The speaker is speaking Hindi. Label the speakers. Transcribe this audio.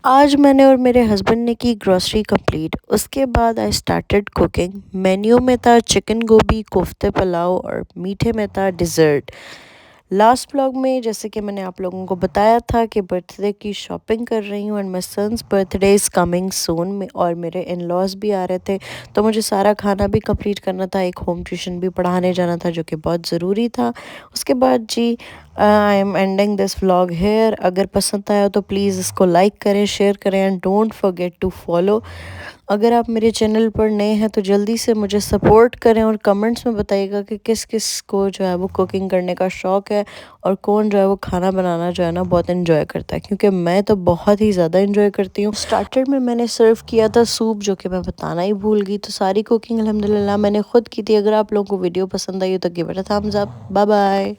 Speaker 1: आज मैंने और मेरे हस्बैंड ने की ग्रॉसरी कंप्लीट। उसके बाद आई स्टार्टेड कुकिंग। मेन्यू में था चिकन गोभी, कोफ्ते पुलाव और मीठे में था डिज़र्ट। लास्ट व्लॉग में जैसे कि मैंने आप लोगों को बताया था कि बर्थडे की शॉपिंग कर रही हूँ and my son's birthday is coming soon में, और मेरे इन लॉज भी आ रहे थे, तो मुझे सारा खाना भी कंप्लीट करना था। एक होम ट्यूशन भी पढ़ाने जाना था जो कि बहुत ज़रूरी था। उसके बाद जी I am ending this vlog here. अगर पसंद आया तो प्लीज़ इसको लाइक करें, शेयर करें and don't forget to follow. अगर आप मेरे चैनल पर नए हैं तो जल्दी से मुझे सपोर्ट करें और कमेंट्स में बताइएगा कि किस किस को जो है वो कुकिंग करने का शौक़ है और कौन जो है वो खाना बनाना जो है ना बहुत इन्जॉय करता है, क्योंकि मैं तो बहुत ही ज़्यादा इन्जॉय करती हूँ। स्टार्टर में मैंने सर्व किया था सूप, जो कि मैं बताना ही भूल गई। तो सारी कुकिंग अल्हम्दुलिल्लाह मैंने खुद की थी। अगर आप लोगों को वीडियो पसंद आई हो तो give it a thumbs up. Bye bye.